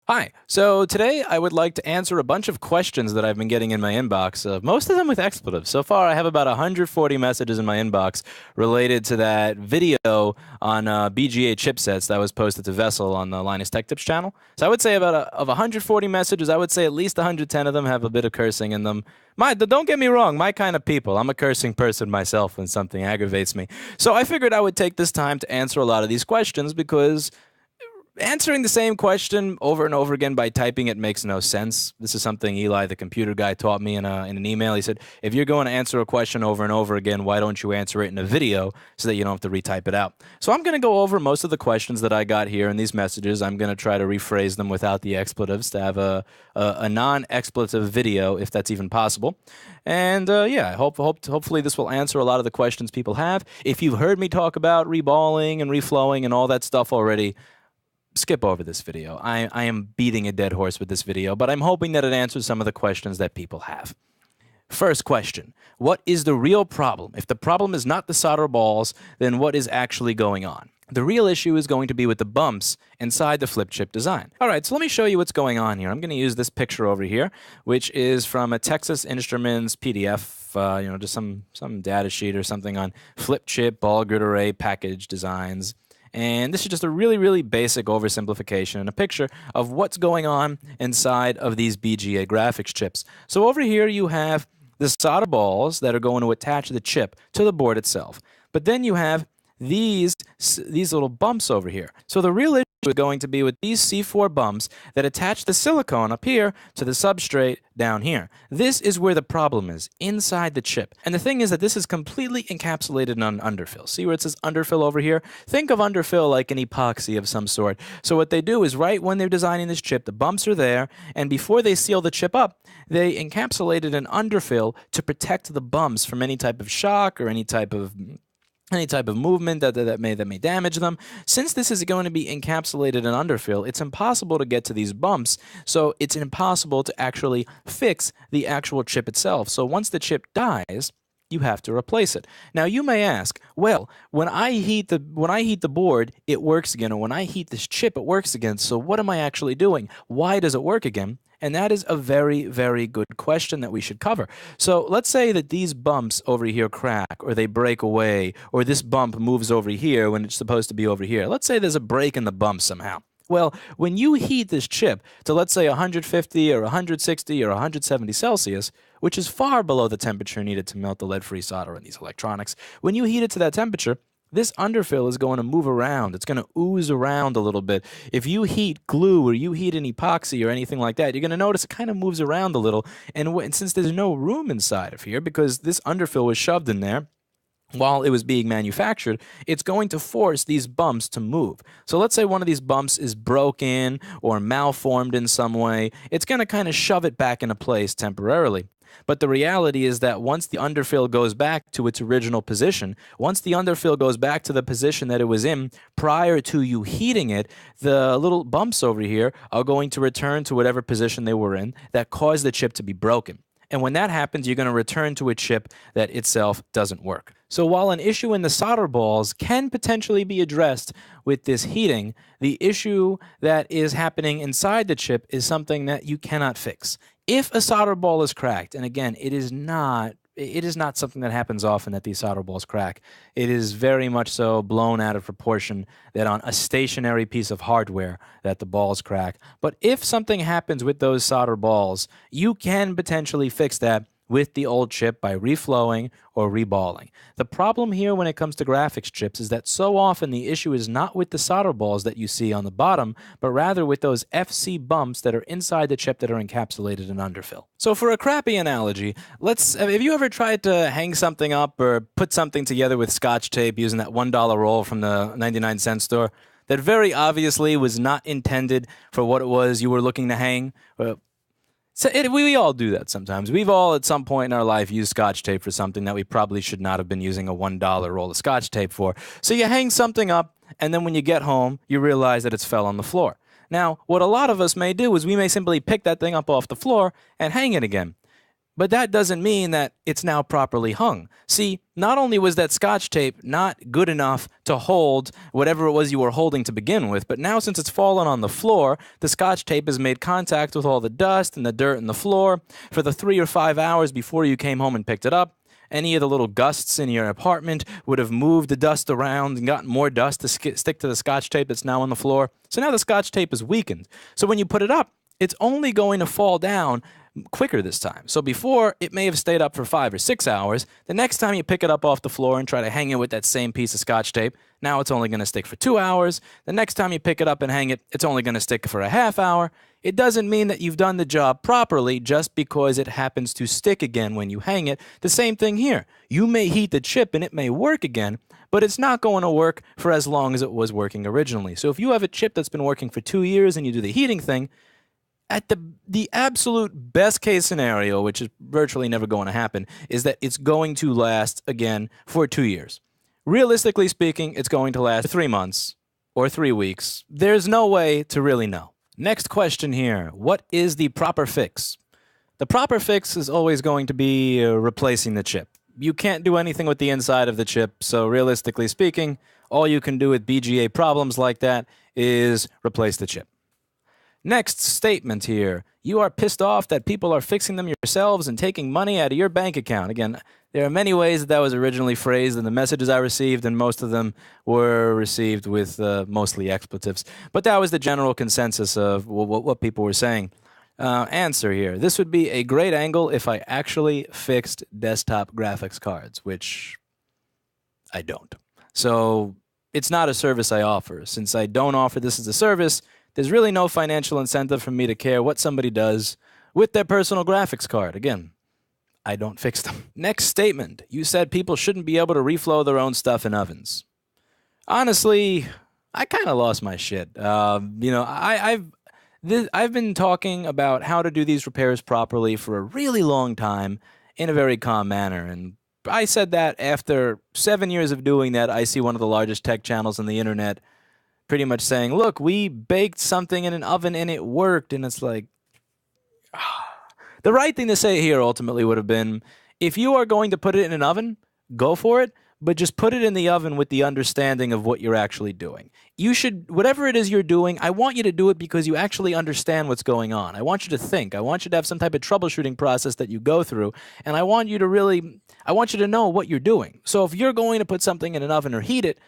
Hi. So today I would like to answer a bunch of questions that I've been getting in my inbox, most of them with expletives. So far, I have about 140 messages in my inbox related to that video on BGA chipsets that was posted to Vessel on the Linus Tech Tips channel. So I would say of 140 messages, I would say at least 110 of them have a bit of cursing in them. Don't get me wrong, my kind of people. I'm a cursing person myself when something aggravates me. So I figured I would take this time to answer a lot of these questions because answering the same question over and over again by typing it makes no sense. This is something Eli, the computer guy, taught me in an email. He said, if you're going to answer a question over and over again, why don't you answer it in a video so that you don't have to retype it out? So I'm going to go over most of the questions that I got here in these messages. I'm going to try to rephrase them without the expletives to have a non-expletive video, if that's even possible. And yeah, hopefully this will answer a lot of the questions people have. If you've heard me talk about reballing and reflowing and all that stuff already, skip over this video. I am beating a dead horse with this video, but I'm hoping that it answers some of the questions that people have. First question, what is the real problem? If the problem is not the solder balls, then what is actually going on? The real issue is going to be with the bumps inside the flip chip design. All right, so let me show you what's going on here. I'm going to use this picture over here, which is from a Texas Instruments PDF, just some data sheet or something on flip chip ball grid array package designs. And this is just a really, really basic oversimplification and a picture of what's going on inside of these BGA graphics chips. So over here you have the solder balls that are going to attach the chip to the board itself. But then you have these little bumps over here. So the real issue is going to be with these C4 bumps that attach the silicone up here to the substrate down here. This is where the problem is, inside the chip. And the thing is that this is completely encapsulated in an underfill. See where it says underfill over here? Think of underfill like an epoxy of some sort. So what they do is right when they're designing this chip, the bumps are there, and before they seal the chip up, they encapsulated an underfill to protect the bumps from any type of shock or any type of movement that may damage them. Since this is going to be encapsulated in underfill, it's impossible to get to these bumps, so it's impossible to actually fix the actual chip itself. So once the chip dies, you have to replace it. Now you may ask, well, when I heat the board, it works again, or when I heat this chip, it works again. So what am I actually doing? Why does it work again? And that is a very, very good question that we should cover. So let's say that these bumps over here crack, or they break away, or this bump moves over here when it's supposed to be over here. Let's say there's a break in the bump somehow. Well, when you heat this chip to, let's say, 150 or 160 or 170 Celsius, which is far below the temperature needed to melt the lead-free solder in these electronics, when you heat it to that temperature, this underfill is going to move around. It's going to ooze around a little bit. If you heat glue or you heat an epoxy or anything like that, you're going to notice it kind of moves around a little. And since there's no room inside of here, because this underfill was shoved in there while it was being manufactured, it's going to force these bumps to move. So let's say one of these bumps is broken or malformed in some way. It's going to kind of shove it back into place temporarily. But the reality is that once the underfill goes back to its original position, once the underfill goes back to the position that it was in prior to you heating it, the little bumps over here are going to return to whatever position they were in that caused the chip to be broken. And when that happens, you're going to return to a chip that itself doesn't work. So while an issue in the solder balls can potentially be addressed with this heating, the issue that is happening inside the chip is something that you cannot fix. If a solder ball is cracked, and again, it is not something that happens often that these solder balls crack. It is very much so blown out of proportion that on a stationary piece of hardware that the balls crack. But if something happens with those solder balls, you can potentially fix that with the old chip by reflowing or reballing. The problem here when it comes to graphics chips is that so often the issue is not with the solder balls that you see on the bottom, but rather with those FC bumps that are inside the chip that are encapsulated in underfill. So for a crappy analogy, have you ever tried to hang something up or put something together with Scotch tape using that $1 roll from the 99-cent store that very obviously was not intended for what it was you were looking to hang? So we all do that sometimes. We've all at some point in our life used Scotch tape for something that we probably should not have been using a $1 roll of Scotch tape for. So you hang something up, and then when you get home, you realize that it's fell on the floor. Now, what a lot of us may do is we may simply pick that thing up off the floor and hang it again. But that doesn't mean that it's now properly hung. See, not only was that Scotch tape not good enough to hold whatever it was you were holding to begin with, but now since it's fallen on the floor, the Scotch tape has made contact with all the dust and the dirt in the floor for the 3 or 5 hours before you came home and picked it up. Any of the little gusts in your apartment would have moved the dust around and gotten more dust to stick to the Scotch tape that's now on the floor. So now the Scotch tape is weakened. So when you put it up, it's only going to fall down quicker this time. So before, it may have stayed up for 5 or 6 hours. The next time you pick it up off the floor and try to hang it with that same piece of Scotch tape, now it's only going to stick for 2 hours. The next time you pick it up and hang it, it's only going to stick for a half hour. It doesn't mean that you've done the job properly just because it happens to stick again when you hang it. The same thing here. You may heat the chip and it may work again, but it's not going to work for as long as it was working originally. So if you have a chip that's been working for 2 years and you do the heating thing, at the absolute best case scenario, which is virtually never going to happen, is that it's going to last again for 2 years. Realistically speaking, it's going to last 3 months or 3 weeks. There's no way to really know. Next question here. What is the proper fix? The proper fix is always going to be replacing the chip. You can't do anything with the inside of the chip, so realistically speaking, all you can do with BGA problems like that is replace the chip. Next statement here. You are pissed off that people are fixing them yourselves and taking money out of your bank account. Again, there are many ways that was originally phrased in the messages I received, and most of them were received with mostly expletives. But that was the general consensus of what people were saying. Answer here. This would be a great angle if I actually fixed desktop graphics cards, which I don't. So it's not a service I offer. Since I don't offer this as a service, there's really no financial incentive for me to care what somebody does with their personal graphics card. Again, I don't fix them. Next statement. You said people shouldn't be able to reflow their own stuff in ovens. Honestly, I kind of lost my shit. I've been talking about how to do these repairs properly for a really long time in a very calm manner. And I said that after 7 years of doing that, I see one of the largest tech channels on the internet pretty much saying, look, we baked something in an oven and it worked. And it's like, the right thing to say here ultimately would have been, if you are going to put it in an oven, go for it, but just put it in the oven with the understanding of what you're actually doing. You should, whatever it is you're doing, I want you to do it because you actually understand what's going on. I want you to think. I want you to have some type of troubleshooting process that you go through, and I want you to know what you're doing. So if you're going to put something in an oven or heat it,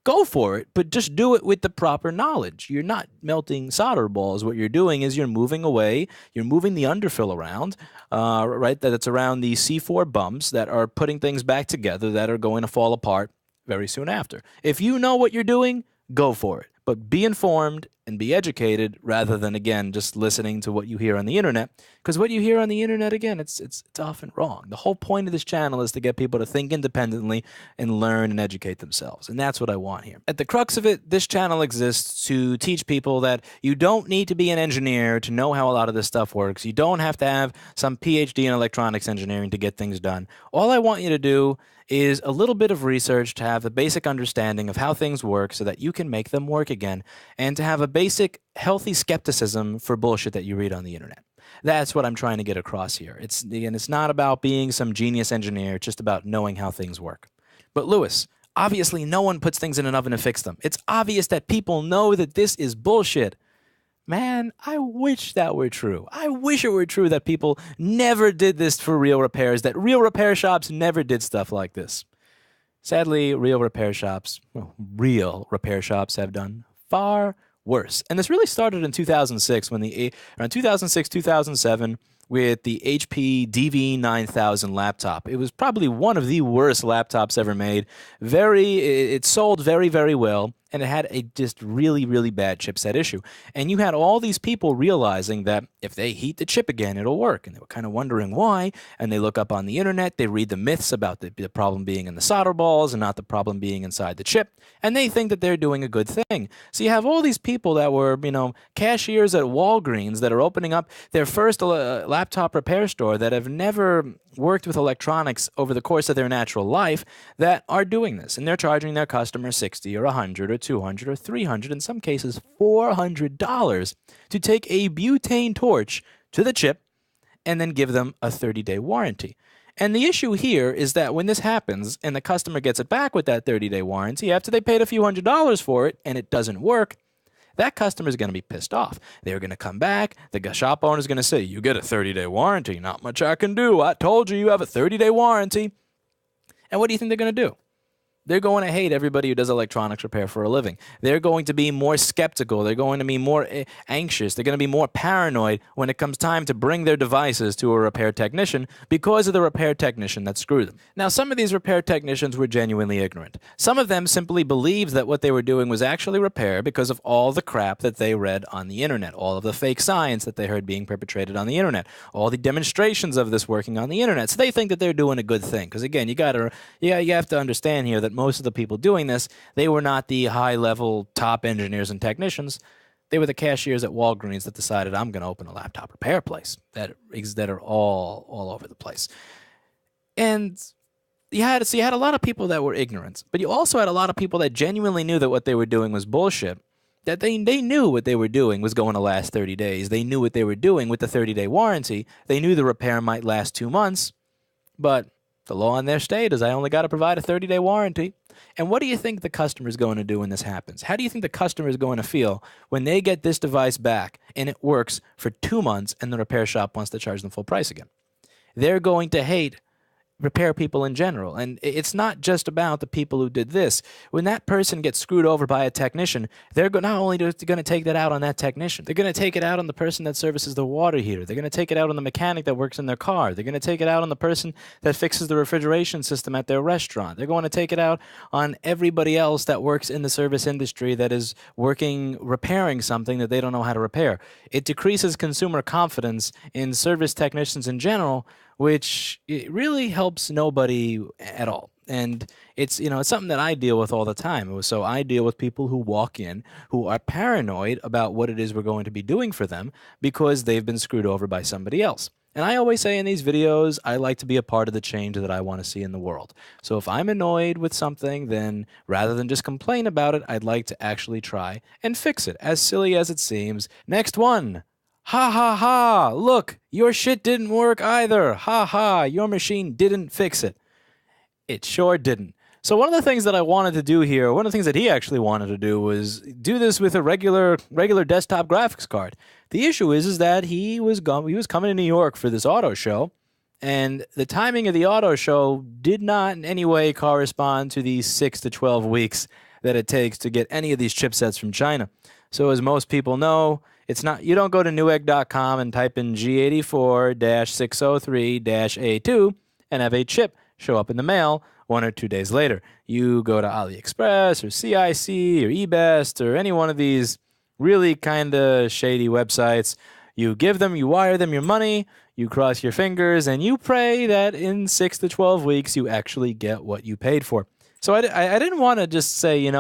go for it, but just do it with the proper knowledge. You're not melting solder balls. What you're doing is you're moving away. You're moving the underfill around, right? That it's around the C4 bumps that are putting things back together that are going to fall apart very soon after. If you know what you're doing, go for it. But be informed and be educated rather than, again, just listening to what you hear on the internet. Because what you hear on the internet, again, it's often wrong. The whole point of this channel is to get people to think independently and learn and educate themselves. And that's what I want here. At the crux of it, this channel exists to teach people that you don't need to be an engineer to know how a lot of this stuff works. You don't have to have some PhD in electronics engineering to get things done. All I want you to do is a little bit of research to have a basic understanding of how things work so that you can make them work again, and to have a basic healthy skepticism for bullshit that you read on the internet. That's what I'm trying to get across here. It's not about being some genius engineer, it's just about knowing how things work. But Lewis, obviously no one puts things in an oven to fix them. It's obvious that people know that this is bullshit. Man, I wish that were true. I wish it were true that people never did this for real repairs, that real repair shops never did stuff like this. Sadly, real repair shops have done far worse. And this really started in 2006, around 2006, 2007, with the HP DV9000 laptop. It was probably one of the worst laptops ever made. It sold very, very well, and it had a just really, really bad chipset issue. And you had all these people realizing that if they heat the chip again, it'll work. And they were kind of wondering why. And they look up on the internet, they read the myths about the problem being in the solder balls and not the problem being inside the chip. And they think that they're doing a good thing. So you have all these people that were, cashiers at Walgreens that are opening up their first laptop repair store that have never worked with electronics over the course of their natural life that are doing this. And they're charging their customers $60 or $100 or $200 or $300, in some cases $400, to take a butane torch to the chip and then give them a 30-day warranty. And the issue here is that when this happens and the customer gets it back with that 30-day warranty after they paid a few $100s for it and it doesn't work, that customer is going to be pissed off. They're going to come back. The shop owner is going to say, you get a 30-day warranty. Not much I can do. I told you have a 30-day warranty. And what do you think they're going to do? They're going to hate everybody who does electronics repair for a living. They're going to be more skeptical. They're going to be more anxious. They're going to be more paranoid when it comes time to bring their devices to a repair technician because of the repair technician that screwed them. Now, some of these repair technicians were genuinely ignorant. Some of them simply believed that what they were doing was actually repair because of all the crap that they read on the internet, all of the fake science that they heard being perpetrated on the internet, all the demonstrations of this working on the internet. So they think that they're doing a good thing. Because again, you have to understand here that most of the people doing this, they were not the high-level top engineers and technicians. They were the cashiers at Walgreens that decided, I'm going to open a laptop repair place that are all over the place. And you had a lot of people that were ignorant, but you also had a lot of people that genuinely knew that what they were doing was bullshit, that they knew what they were doing was going to last 30 days. They knew what they were doing with the 30-day warranty. They knew the repair might last 2 months, but the law in their state is I only got to provide a 30-day warranty. And what do you think the customer is going to do when this happens? How do you think the customer is going to feel when they get this device back and it works for 2 months and the repair shop wants to charge them full price again? They're going to hate repair people in general. And it's not just about the people who did this. When that person gets screwed over by a technician, they're not only going to take that out on that technician, they're going to take it out on the person that services the water heater. They're going to take it out on the mechanic that works in their car. They're going to take it out on the person that fixes the refrigeration system at their restaurant. They're going to take it out on everybody else that works in the service industry that is repairing something that they don't know how to repair. It decreases consumer confidence in service technicians in general, which it really helps nobody at all. And it's something that I deal with all the time. So I deal with people who walk in who are paranoid about what it is we're going to be doing for them because they've been screwed over by somebody else. And I always say in these videos, I like to be a part of the change that I want to see in the world. So if I'm annoyed with something, then rather than just complain about it, I'd like to actually try and fix it, as silly as it seems. Next one. Ha ha ha, look, your shit didn't work either. Ha ha, your machine didn't fix it. It sure didn't. So one of the things that I wanted to do here, one of the things that he actually wanted to do was do this with a regular desktop graphics card. The issue is that he was coming to New York for this auto show, and the timing of the auto show did not in any way correspond to the 6 to 12 weeks that it takes to get any of these chipsets from China. So as most people know, you don't go to Newegg.com and type in G84-603-A2 and have a chip show up in the mail 1 or 2 days later. You go to AliExpress or CIC or eBest or any one of these really kind of shady websites. You wire them your money, you cross your fingers, and you pray that in 6 to 12 weeks you actually get what you paid for. So I didn't want to just say,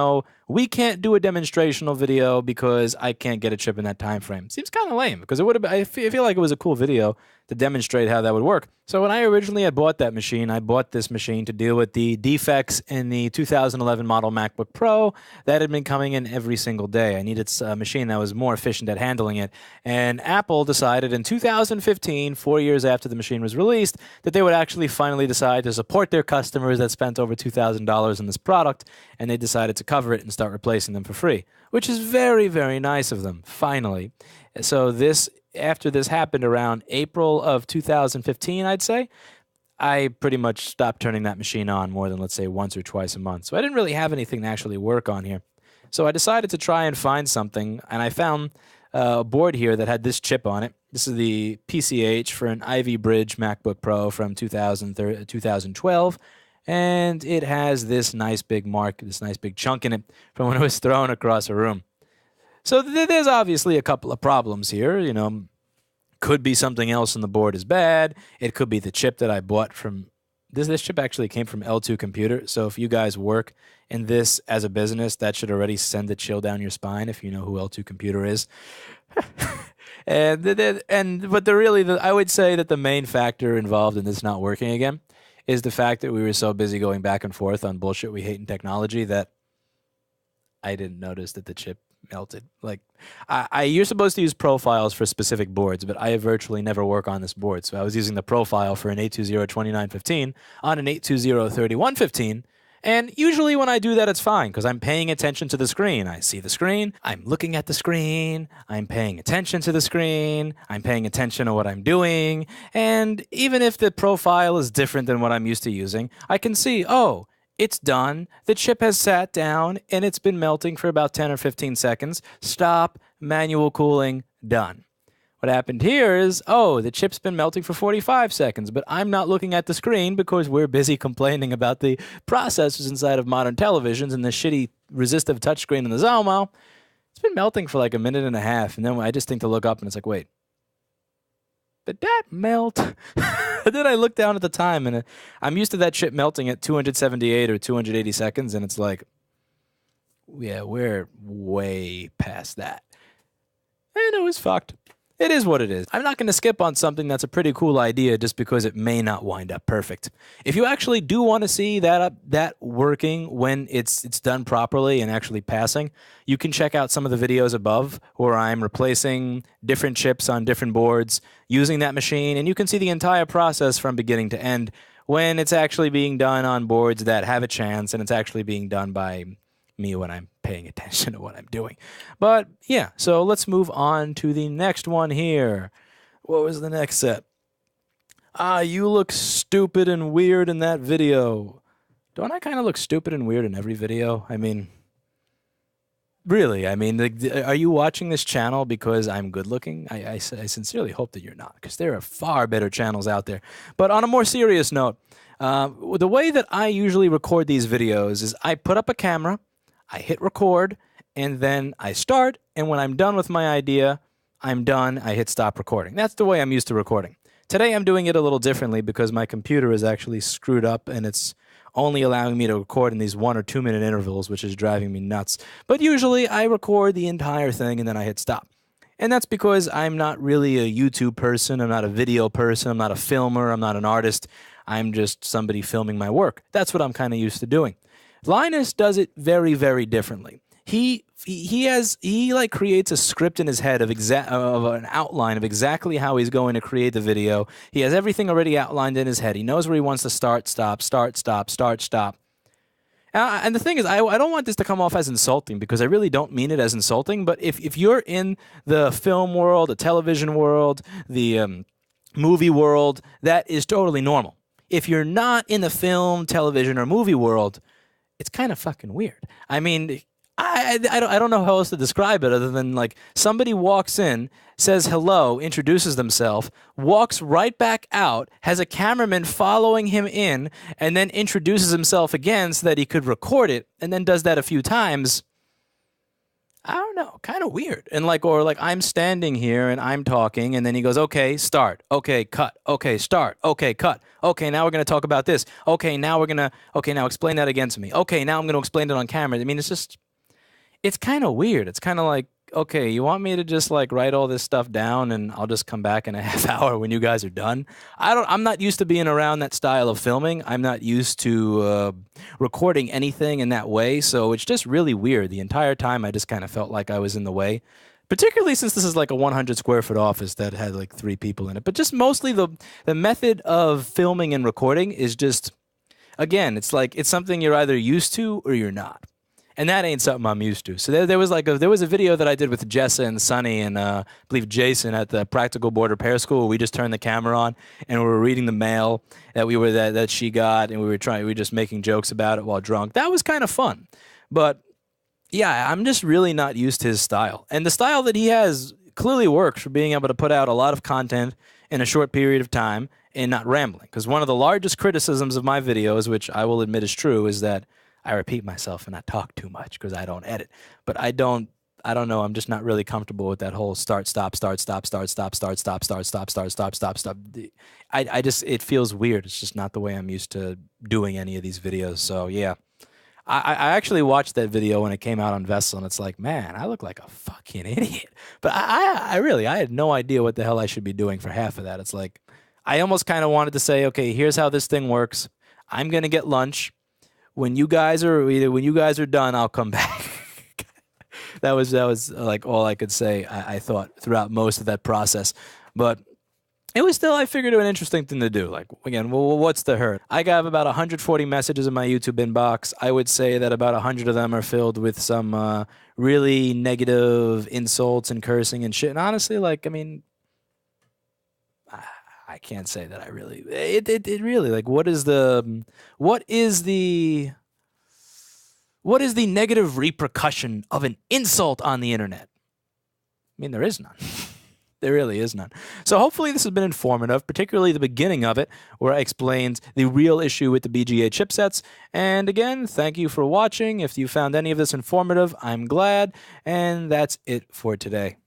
we can't do a demonstrational video because I can't get a chip in that time frame. Seems kind of lame because I feel like it was a cool video to demonstrate how that would work. So when I originally had bought that machine, I bought this machine to deal with the defects in the 2011 model MacBook Pro that had been coming in every single day. I needed a machine that was more efficient at handling it. And Apple decided in 2015, 4 years after the machine was released, that they would actually finally decide to support their customers that spent over $2,000 in this product, and they decided to cover it and start replacing them for free, which is very, very nice of them, finally. So after this happened around April of 2015, I'd say, I pretty much stopped turning that machine on more than, let's say, once or twice a month. So I didn't really have anything to actually work on here. So I decided to try and find something, and I found a board here that had this chip on it. This is the PCH for an Ivy Bridge MacBook Pro from 2012. And it has this nice big mark, this nice big chunk in it from when it was thrown across a room. So there's obviously a couple of problems here. Could be something else in the board is bad. It could be the chip that I bought from. This chip actually came from L2 Computer. So if you guys work in this as a business, that should already send a chill down your spine if you know who L2 Computer is. I would say that the main factor involved in this not working again is the fact that we were so busy going back and forth on bullshit we hate in technology that I didn't notice that the chip melted. Like, you're supposed to use profiles for specific boards, but I virtually never work on this board. So I was using the profile for an 820-2915 on an 820-3115. And usually when I do that, it's fine because I'm paying attention to the screen. I see the screen, I'm looking at the screen, I'm paying attention to the screen, I'm paying attention to what I'm doing. And even if the profile is different than what I'm used to using, I can see, oh, it's done. The chip has sat down and it's been melting for about 10 or 15 seconds. Stop, manual cooling, done. What happened here is, oh, the chip's been melting for 45 seconds, but I'm not looking at the screen because we're busy complaining about the processors inside of modern televisions and the shitty resistive touchscreen in the Zalmo. It's been melting for like a minute and a half, and then I just think to look up and it's like, wait, did that melt? And then I look down at the time, and I'm used to that chip melting at 278 or 280 seconds, and it's like, yeah, we're way past that. And it was fucked. It is what it is. I'm not going to skip on something that's a pretty cool idea just because it may not wind up perfect. If you actually do want to see that working when it's done properly and actually passing, you can check out some of the videos above where I'm replacing different chips on different boards using that machine, and you can see the entire process from beginning to end when it's actually being done on boards that have a chance and it's actually being done by me when I'm paying attention to what I'm doing. But yeah, so let's move on to the next one here. What was the next set? You look stupid and weird in that video. Don't I kind of look stupid and weird in every video? I mean, really, I mean, are you watching this channel because I'm good looking? I sincerely hope that you're not, because there are far better channels out there. But on a more serious note, the way that I usually record these videos is I put up a camera, I hit record, and then I start, and when I'm done with my idea, I'm done, I hit stop recording. That's the way I'm used to recording. Today I'm doing it a little differently because my computer is actually screwed up, and it's only allowing me to record in these 1 or 2 minute intervals, which is driving me nuts. But usually I record the entire thing, and then I hit stop. And that's because I'm not really a YouTube person, I'm not a video person, I'm not a filmer, I'm not an artist, I'm just somebody filming my work. That's what I'm kind of used to doing. Linus does it very, very differently. He like creates a script in his head of an outline of exactly how he's going to create the video. He has everything already outlined in his head. He knows where he wants to start, stop, start, stop, start, stop. And the thing is, I don't want this to come off as insulting because I really don't mean it as insulting. But if you're in the film world, the television world, the movie world, that is totally normal. If you're not in the film, television, or movie world, it's kind of fucking weird. I mean, I don't know how else to describe it other than like somebody walks in, says hello, introduces themselves, walks right back out, has a cameraman following him in, and then introduces himself again so that he could record it, and then does that a few times. I don't know, kind of weird. And or I'm standing here and I'm talking, and then he goes, okay, start, okay, cut, okay, start, okay, cut, okay, now we're going to talk about this, okay, now explain that again to me, okay, now I'm going to explain it on camera. I mean, it's kind of weird. It's kind of like, okay, you want me to just write all this stuff down and I'll just come back in a half hour when you guys are done? I'm not used to being around that style of filming. I'm not used to recording anything in that way, so it's just really weird. The entire time I just kind of felt like I was in the way, particularly since this is like a 100 square foot office that had 3 people in it. But just mostly the method of filming and recording is just, again, it's something you're either used to or you're not. And that ain't something I'm used to. So there was a video that I did with Jessa and Sonny and I believe Jason at the Practical Board Repair School. We just turned the camera on and we were reading the mail that she got, and we were just making jokes about it while drunk. That was kind of fun. But yeah, I'm just really not used to his style. And the style that he has clearly works for being able to put out a lot of content in a short period of time and not rambling. Because one of the largest criticisms of my videos, which I will admit is true, is that I repeat myself and I talk too much because I don't edit. But I don't know. I'm just not really comfortable with that whole start, stop, start, stop, start, stop, start, stop, start, stop, start, stop, stop, stop. It feels weird. It's just not the way I'm used to doing any of these videos. So yeah, I actually watched that video when it came out on Vessel, and it's like, man, I look like a fucking idiot. But I had no idea what the hell I should be doing for half of that. It's like, I almost kind of wanted to say, okay, here's how this thing works. I'm gonna get lunch. When you guys are done, I'll come back. That was like all I could say. I thought throughout most of that process, but it was still, I figured, an interesting thing to do. Like, again, well, what's the hurt? I got about 140 messages in my YouTube inbox. I would say that about 100 of them are filled with some really negative insults and cursing and shit. And honestly, like, I mean, I can't say that I really, it really, like, what is the negative repercussion of an insult on the internet? I mean, there is none. There really is none. So hopefully this has been informative, particularly the beginning of it, where I explained the real issue with the BGA chipsets. And again, thank you for watching. If you found any of this informative, I'm glad. And that's it for today.